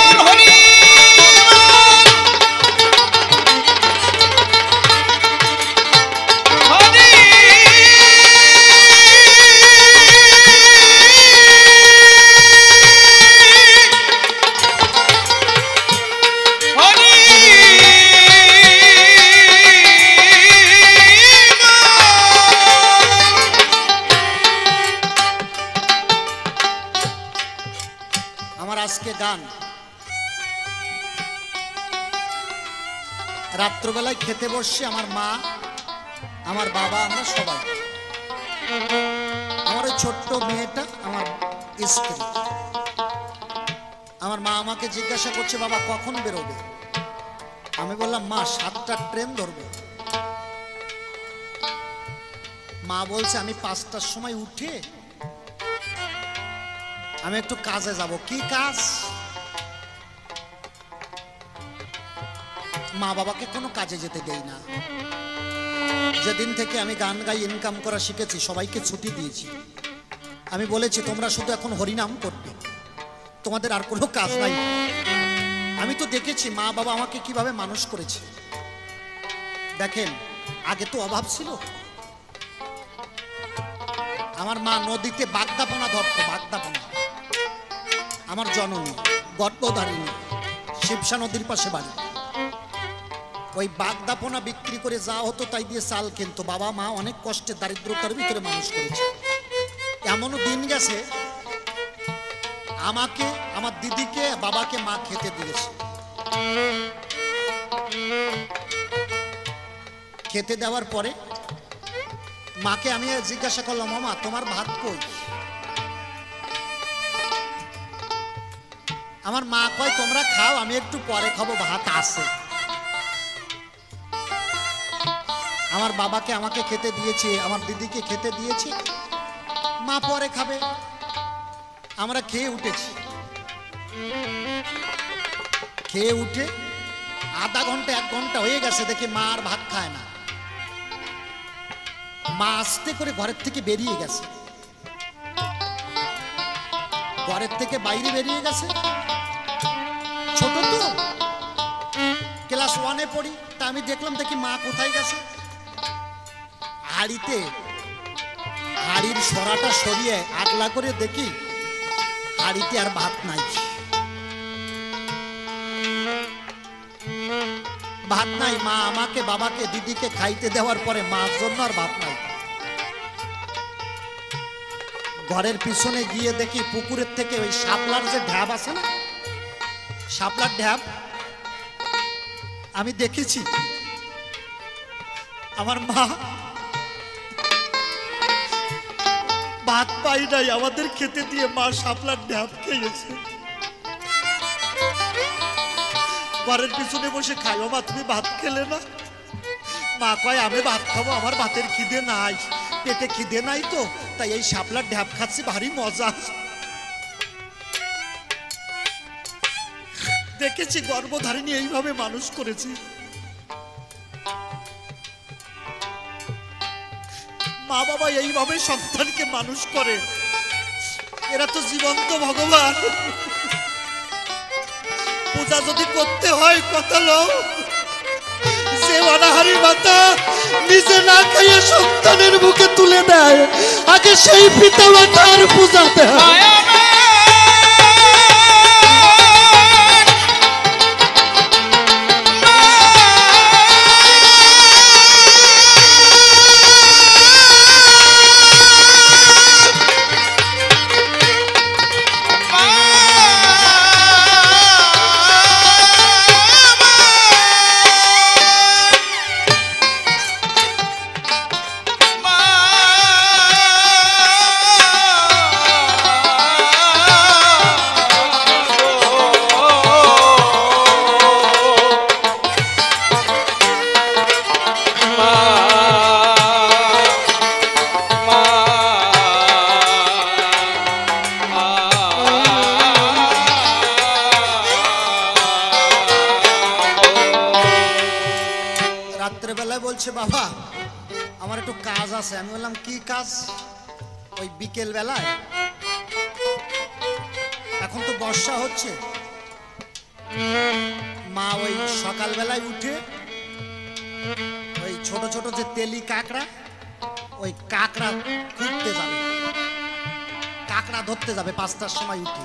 আজকে গান রাত্রবেলায় খেতে বসছি, আমার মা আমার বাবা আমরা সবাই, আমার ওই ছোট্ট মেয়েটা আমার স্ত্রী। আমার মা আমাকে জিজ্ঞাসা করছে, বাবা কখন বেরোবে? আমি বললাম, মা 7টার ট্রেন ধরবো। মা বলছে, আমি 5টার সময় উঠে আমি একটু কাজে যাব। কি কাজ? মা বাবাকে কোনো কাজে যেতে দেই না। যেদিন থেকে আমি গান গাই ইনকাম করা শিখেছি সবাইকে ছুটি দিয়েছি। আমি বলেছি, তোমরা শুধু এখন হরিনাম করবে, তোমাদের আর কোনো কাজ নাই। আমি তো দেখেছি মা বাবা আমাকে কিভাবে মানুষ করেছে। দেখেন, আগে তো অভাব ছিল। আমার মা নদীতে বাগদাপনা ধরতো, বাগদাপনা। আমার জননী গর্ভধারিণী, শিবসা নদীর পাশে বাড়ি। ওই বাগদাপনা বিক্রি করে যা হতো তাই দিয়ে চাল কিনতো। বাবা মা অনেক কষ্টে দারিদ্রতার ভিতরে মানুষ করেছে। এমনও দিন গেছে আমাকে, আমার দিদিকে, বাবাকে মা খেতে দিয়েছে। খেতে দেওয়ার পরে মাকে আমি জিজ্ঞাসা করলাম, মামা তোমার ভাত কই? আমার মা কয়, তোমরা খাও, আমি একটু পরে খাবো, ভাত আছে। আমার বাবাকে আমাকে খেতে দিয়েছে, আমার দিদিকে খেতে দিয়েছে, মা পরে খাবে। আমরা খেয়ে উঠেছি। খেয়ে উঠে আধা ঘন্টা 1 ঘন্টা হয়ে গেছে, দেখি মা আর ভাত খায় না। মা আস্তে করে ঘরের থেকে বেরিয়ে গেছে। ঘরের থেকে বাইরে বেরিয়ে গেছে। ছোট তো, ক্লাস 1-এ পড়ি। তা আমি দেখলাম, দেখি মা কোথায় গেছে। হাড়িতে, হাড়ির সরাটা সরিয়ে আগলা করে দেখি হাড়িতে আর ভাত নাই। ভাত নাই। মা আমাকে, বাবাকে, দিদিকে খাইতে দেওয়ার পরে মার জন্য আর ভাত নাই। ঘরের পিছনে গিয়ে দেখি পুকুরের থেকে ওই শাপলার যে ঢ্যাব আছে না, শাপলার ঢ্যাব আমি দেখেছি। আমার মা ভাত পাই নাই, আমাদের খেতে দিয়ে মা শাপলার ঢ্যাপ খেয়েছে। ঘরের পিছনে বসে খাই, ও মা তুমি ভাত খেলে না? মা কয় আমি ভাত খাবো, আমার ভাতের খিদে নাই, পেটে খিদে নাই তো, তাই এই শাপলার ঢ্যাপ খাচ্ছি, ভারী মজা। দেখেছি গর্ভধারিণী এইভাবে মানুষ করেছি। মা বাবা এইভাবে সন্তানকে মানুষ করে, এরা তো জীবন্ত ভগবান। পূজা যদি করতে হয় কথা লো, যে অনাহারী মাতা নিজে না খাইয়ে সন্তানের মুখে তুলে দেয়, আগে সেই পিতা মাতার পূজা দেয়। বাবা আমার একটু কাজ আছে। আমি বললাম কি কাজ? ওই বিকেল বেলায়, এখন তো বর্ষা হচ্ছে, মা ওই সকাল বেলায় উঠে ওই ছোট ছোট যে তেলি কাঁকড়া, ওই কাঁকড়া খুঁজতে যাবে, কাঁকড়া ধরতে যাবে 5টার সময় উঠে।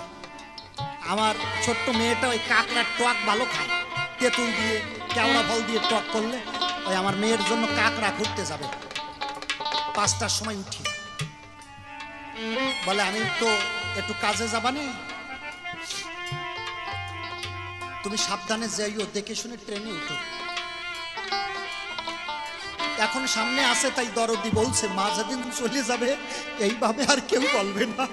আমার ছোট্ট মেয়েটা ওই কাঁকড়ার টক ভালো খায়, তেঁতুল দিয়ে কেওড়া ফল দিয়ে টক করলে। ওই আমার মেয়ের জন্য কাঁকড়া খুঁজতে যাবে 5টার সময় উঠি। বলে আমি তো একটু কাজে যাবানি, তুমি সাবধানে যাইও, দেখে শুনে ট্রেনে উঠো। এখন সামনে আসে, তাই দরদি বলছে মা যেদিন চলে যাবে এইভাবে আর কেউ বলবে না।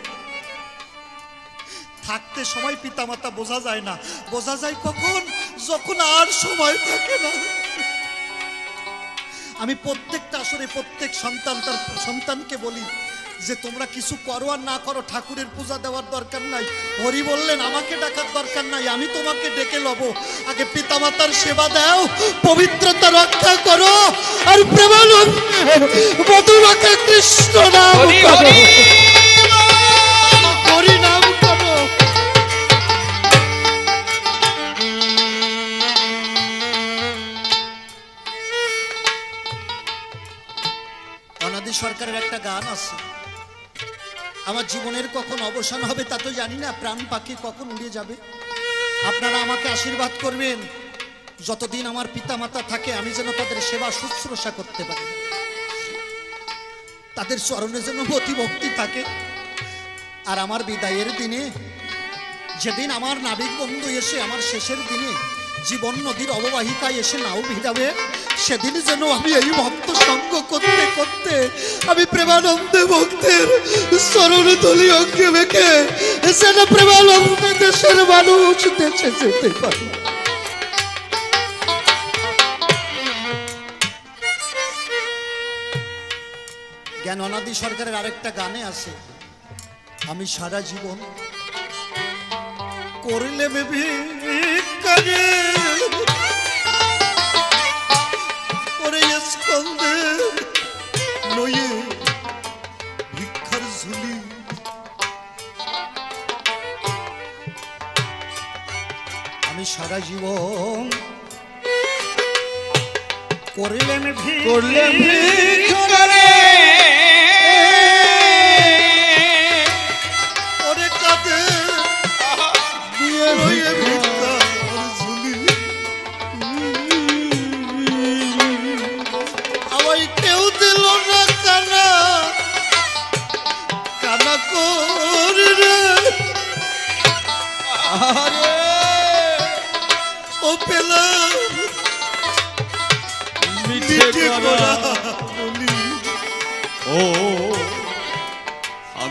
থাকতে সময় পিতামাতা বোঝা যায় না, বোঝা যায় কখন? যখন আর সময় থাকে না। আমি প্রত্যেকটা আসরে প্রত্যেক সন্তান তার সন্তানকে বলি যে তোমরা কিছু করো আর না করো, ঠাকুরের পূজা দেওয়ার দরকার নাই, হরি বললেন আমাকে ডাকার দরকার নাই, আমি তোমাকে ডেকে লব। আগে পিতামাতার সেবা দাও, পবিত্রতা রক্ষা করো, আর প্রেমানন্দে মধুমাখা কৃষ্ণ নাম করো, হরি নাম করো। অনাদি সরকারের একটা গান আছে, আমার জীবনের কখন অবসান হবে তা তো জানি না, প্রাণ পাখি কখন উড়ে যাবে। আপনারা আমাকে আশীর্বাদ করবেন, যতদিন আমার পিতা মাতা থাকে আমি যেন তাদের সেবা শুশ্রূষা করতে পারি, তাদের চরণে যেন অতি ভক্তি থাকে। আর আমার বিদায়ের দিনে, যেদিন আমার নাবিক বন্ধু এসে আমার শেষের দিনে জীবন নদীর অববাহিকায় এসে নাও ভিড়াবে, সেদিন যেন আমি এই ভক্ত সঙ্গ করতে করতে আমি প্রেমানন্দে ভক্তের চরণ তলি অঙ্গে মেখে যেন প্রেমানন্দে দেশের মানুষ দেশে যেতে পারি। জ্ঞান অনাদি সরকারের আরেকটা গানে আছে, আমি সারা জীবন করলে ভিক্ষারে ওরে স্কন্দে লয়ে ভিক্ষার ঝুলি, আমি সারা জীবন করলে ভিক্ষারে ওরে কাঁদে দিয়ে লয়ে ভিক্ষার ঝুলি। আমায় কেউ দিল না কানা, কানা করে রে ও পেলাম মিঠে করা বলি। ও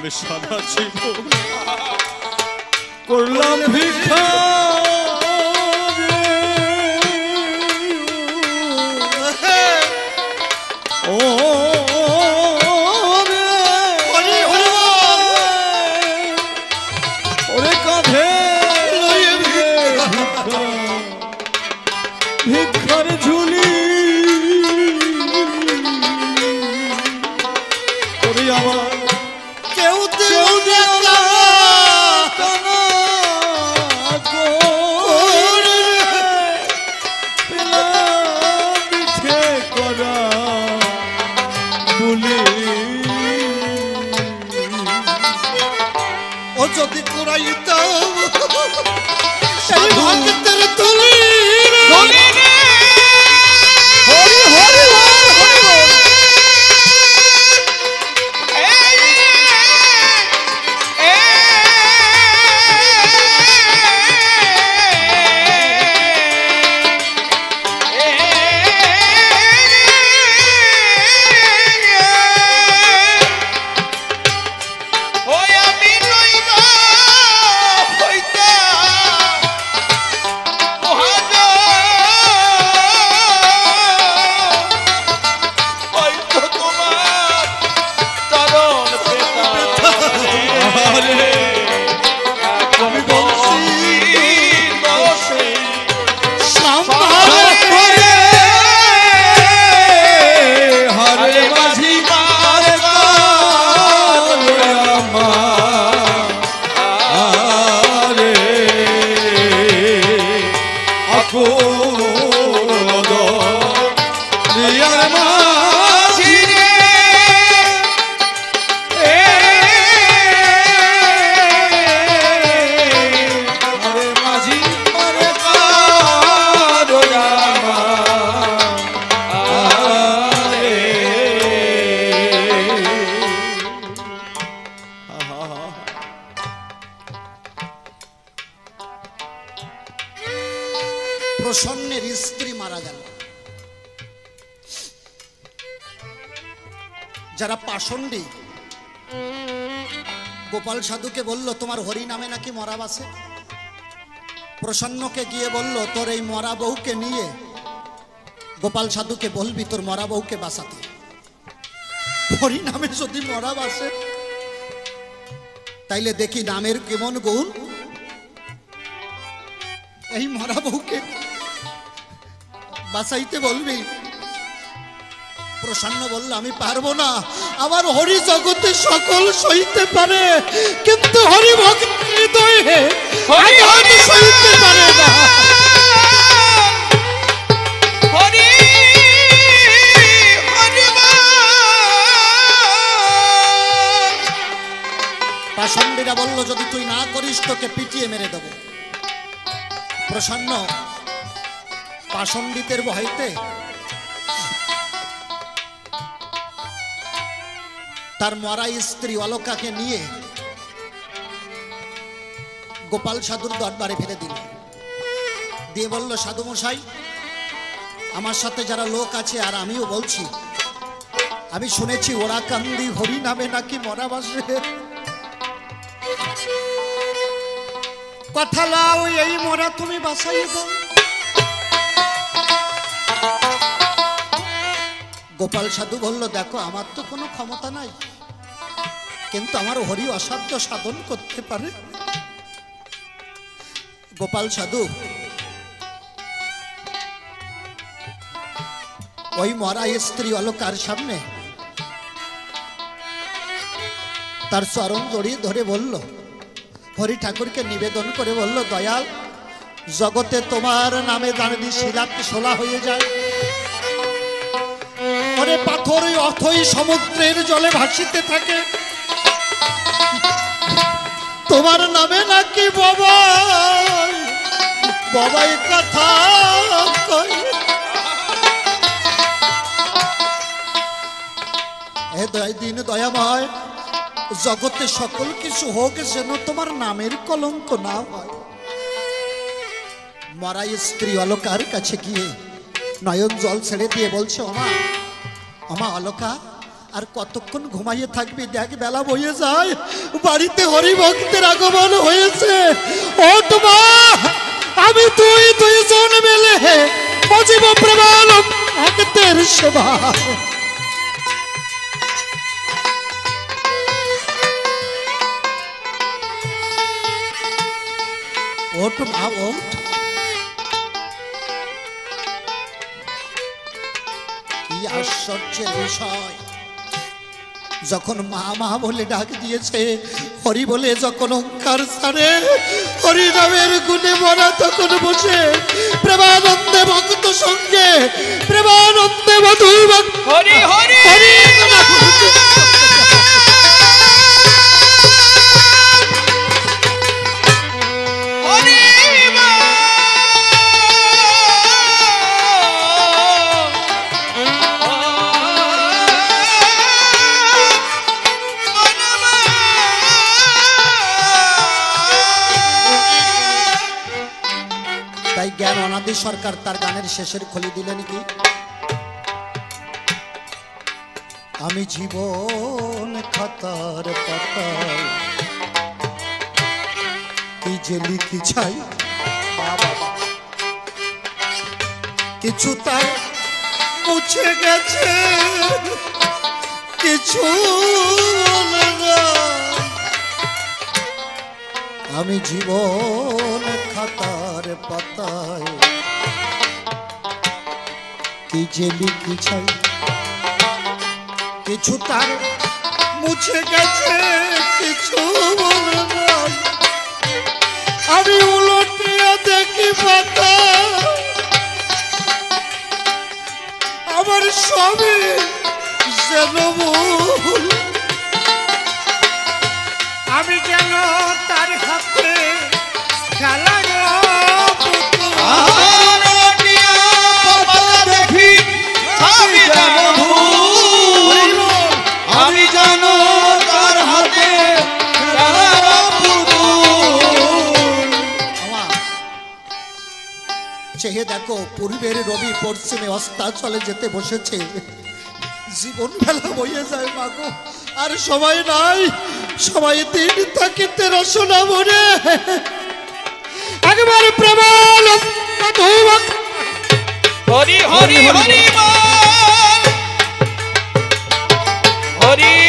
আমি সারা জীবন করলাম ভিক্ষা ও ওরে কাঁধে ভিক্ষার ঝুলি ওরে আমার কেউ দেও না কানা মিঠে করা বলি ও যদি কুড়াইতাম সেই ভক্তের তুলি হরি হরি হরি প্রসন্নের স্ত্রী মারা গেল। যারা পাষণ্ডী গোপাল সাধুকে বলল তোমার হরি নামে নাকি মরা বাসে। প্রসন্নকে গিয়ে বলল তোর এই মরা বউকে নিয়ে গোপাল সাধুকে বলবি তোর মরা বউকে বাঁচাতে। হরি নামে যদি মরা বাসে তাইলে দেখি নামের কেমন গুণ। এই মরা বউকে বাঁচাইতে বলবি। প্রসন্ন বলল আমি পারবো না, আমার হরি জগতে সকল সইতে পারে কিন্তু হরি ভক্ত হৃদয়ে হরি সইতে পারে না। পাষণ্ডীরা বলল যদি তুই না করিস তোকে পিটিয়ে মেরে দেব। প্রসন্ন পাষণ্ডিতের ভয়তে তার মরা স্ত্রী অলকাকে নিয়ে গোপাল সাধুর দরবারে ফেলে দিল। দিয়ে বলল সাধু মশাই আমার সাথে যারা লোক আছে আর আমিও বলছি, আমি শুনেছি ওরা কান্দি হরি নামে নাকি মরা বাসে। কথা লাও এই মরা তুমি বাঁচাইয়ে দাও। গোপাল সাধু বলল দেখো আমার তো কোনো ক্ষমতা নাই কিন্তু আমার হরি অসাধ্য সাধন করতে পারে। গোপাল সাধু ওই মরা স্ত্রী অলকার সামনে তার চরণ জড়িয়ে ধরে বলল, হরি ঠাকুরকে নিবেদন করে বলল দয়াল জগতে তোমার নামে জানি শিলাত শোলা হয়ে যায়, ওরে পাথর অথই সমুদ্রের জলে ভাসিতে থাকে, তোমার নামে নাকি বাবাই কথা কই। হে দিন দয়াময় জগতে সকল কিছু হোক যেন তোমার নামের কলঙ্ক না হয়। মরা স্ত্রী অলকার কাছে গিয়ে নয়ন জল ছেড়ে দিয়ে বলছে ওমা ওমা অলকা আর কতক্ষণ ঘুমাইয়ে থাকবি? দেখ বেলা বয়ে যায়, বাড়িতে হরিভক্তের আগমন হয়েছে। ওঠ মা, আমি তুই দুইজন মিলে মজিব প্রমাণ ভক্তের সেবা। ওঠ মা, ওঠ। কি আশ্চর্যের বিষয়, যখন মা মা বলে ডাক দিয়েছে, হরি বলে যখন ওঙ্কার ছাড়ে, হরি নামের গুণে মরা তখন বসে প্রেমানন্দে ভক্ত সঙ্গে প্রেমানন্দে মধু হরি হরি তাই জ্ঞান অনাদি সরকার তার গানের শেষের খলি দিলেন কি, আমি জীবন খাতার পাতায় কি যে লিখি চাই, কিছু তার মুছে গেছে, কিছু আমি জীবন খাতার পাতায় কি যে লিখি চাই, কিছু তার মুছে গেছে, কিছু আমি উলটিয়ে দেখি পাতা, আমার সবই যেন ভুল, আমি যেন তার হাতে খেলা আমি জানো তার হাতে চেয়ে দেখো, পূর্বের রবি পশ্চিমে অস্তাচলে যেতে বসেছে, জীবন বেলা বইয়ে যায় মাগো, আর সময় নাই, সবাই দিন থাকিতে রসনা মনে একবার প্রেমাল হরি হরি হরি হরি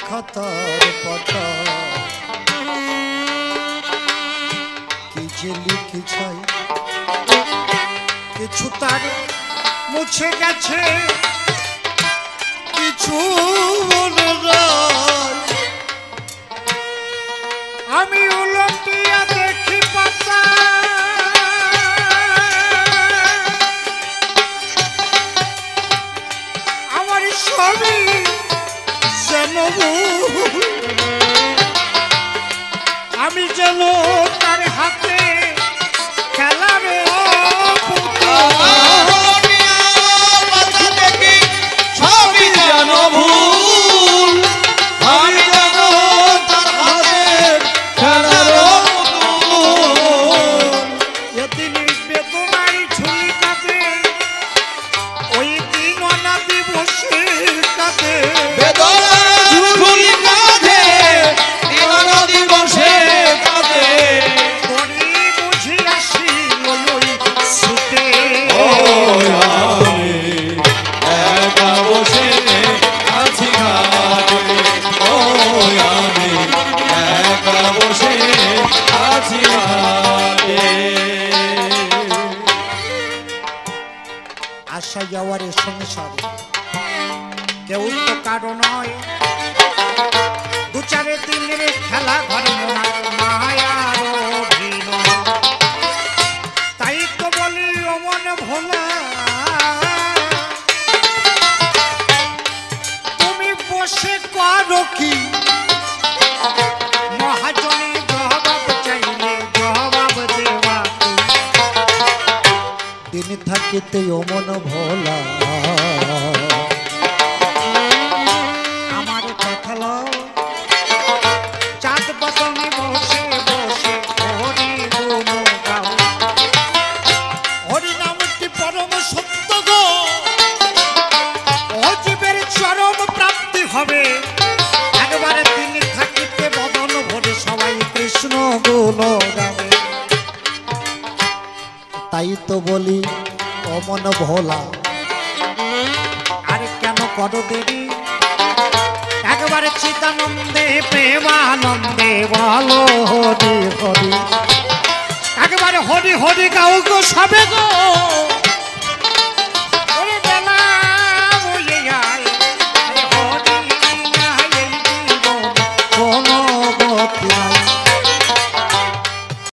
খাতার পাতা কি যে লিখি চাই, কিছু তার মুছে গেছে, কিছু মনে নাই, আমি উলটিয়া দেখি পাতা, আমার সবই যেন ভুল, আমি যেন তার হাতে খেলার সবই যেন ভুল, আমি যেন তার হাতে খেলার এদিন বেদনায় ঝুলি কাঁদে, ওই দিন অনাদি বসে কাঁদে, বেদনা ঝুলি কাঁধে কারো নয়, দু চারে দিনের খেলা ঘরে মায়ার অভিনয়। তাই তো বলি ও মন ভোলা, তুমি বসে করো কি? মহাজনী জবাব চাইলে জবাব দেওয়া দিন থাকিতে ও মন ভোলা। আমার কথা লও, চাঁদ বদনে বসে বসে হরি গুণ গাও। হরি নামটি পরম সত্য গো, ও জীবের চরম প্রাপ্তি হবে। একবারে তিনি থাকিতে বদন ভরে সবাই কৃষ্ণ গুণ গাবে। তাই তো বলি ও মন ভোলা। আর কেন করো দেরি? একবারে চিদানন্দে প্রেমানন্দে বলো হরি হরি। একবারে হরি হরি গাও গো সবে গো।